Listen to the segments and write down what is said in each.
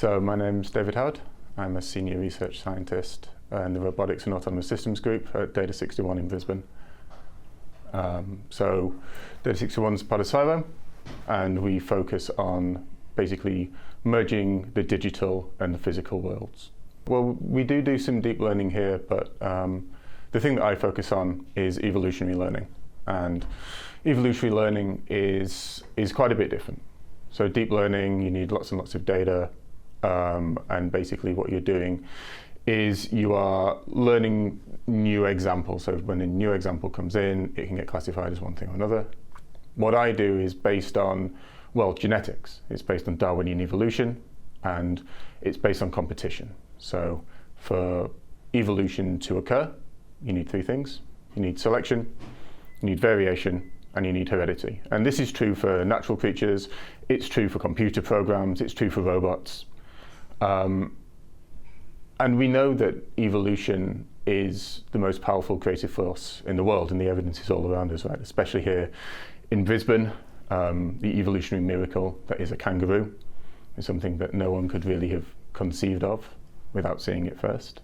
So my name's David Howard. I'm a senior research scientist in the Robotics and Autonomous Systems group at Data 61 in Brisbane. So Data 61 is part of Silo, and we focus on basically merging the digital and the physical worlds. Well, we do some deep learning here, but the thing that I focus on is evolutionary learning. And evolutionary learning is quite a bit different. So deep learning, you need lots and lots of data, and basically what you're doing is you are learning new examples. So when a new example comes in, it can get classified as one thing or another. What I do is based on, well, genetics. It's based on Darwinian evolution, and it's based on competition. So for evolution to occur, you need three things. You need selection, you need variation, and you need heredity. And this is true for natural creatures, it's true for computer programs, it's true for robots. And we know that evolution is the most powerful creative force in the world, and the evidence is all around us, right? Especially here in Brisbane, the evolutionary miracle that is a kangaroo is something that no one could really have conceived of without seeing it first.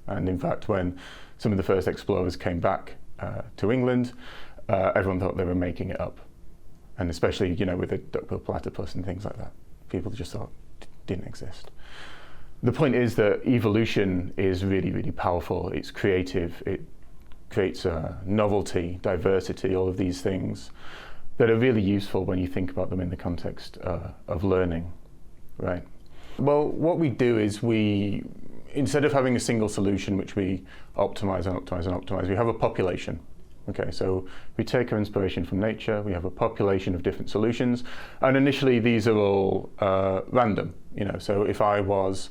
And in fact, when some of the first explorers came back to England, everyone thought they were making it up. And especially, you know, with the duck-billed platypus and things like that, people just thought it didn't exist. The point is that evolution is really, really powerful. It's creative. It creates novelty, diversity, all of these things that are really useful when you think about them in the context of learning, right? Well, what we do is instead of having a single solution which we optimize and optimize and optimize, we have a population. Okay, so we take our inspiration from nature, we have a population of different solutions, and initially these are all random. You know, so if I was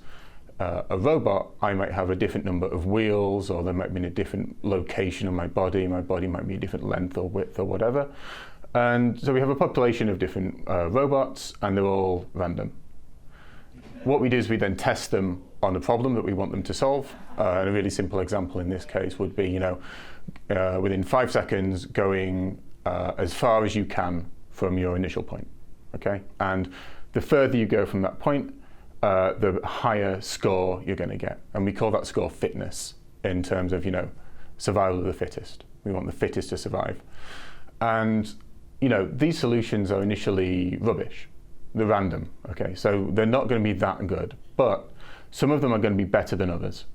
a robot, I might have a different number of wheels, or there might be a different location on my body might be a different length or width or whatever. And so we have a population of different robots, and they're all random. What we do is we then test them on a problem that we want them to solve. And a really simple example in this case would be, you know, within 5 seconds going as far as you can from your initial point, okay? And the further you go from that point, the higher score you're going to get. And we call that score fitness in terms of, you know, survival of the fittest. We want the fittest to survive. And, you know, these solutions are initially rubbish. They're random, okay? So they're not going to be that good, but some of them are going to be better than others.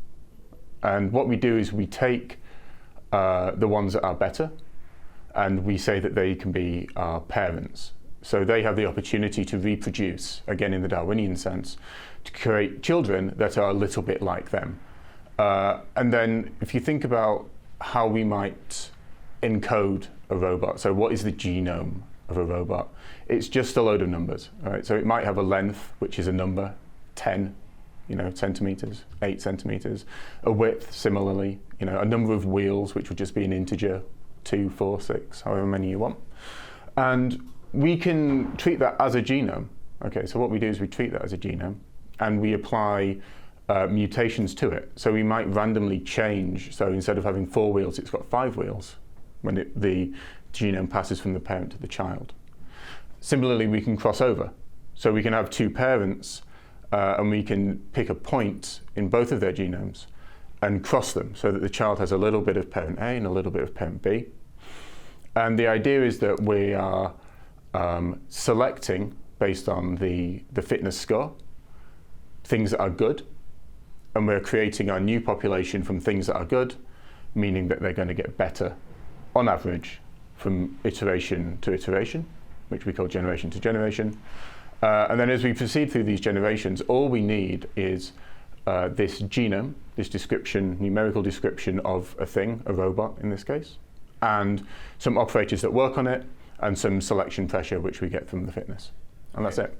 And what we do is we take the ones that are better, and we say that they can be our parents. So they have the opportunity to reproduce, again in the Darwinian sense, to create children that are a little bit like them. And then if you think about how we might encode a robot, so what is the genome of a robot? It's just a load of numbers, right? So it might have a length, which is a number, 10, you know, centimeters, 8 centimeters, a width similarly, you know, a number of wheels, which would just be an integer, 2, 4, 6, however many you want. And we can treat that as a genome. Okay, so what we do is we treat that as a genome, and we apply mutations to it. So we might randomly change, so instead of having 4 wheels, it's got 5 wheels when the genome passes from the parent to the child. Similarly, we can cross over. So we can have 2 parents, and we can pick a point in both of their genomes and cross them so that the child has a little bit of parent A and a little bit of parent B. And the idea is that we are selecting, based on the fitness score, things that are good, and we're creating our new population from things that are good, meaning that they're going to get better on average from iteration to iteration, which we call generation to generation. And then as we proceed through these generations, all we need is this genome, this description, numerical description of a thing, a robot in this case, and some operators that work on it, and some selection pressure which we get from the fitness. And that's it.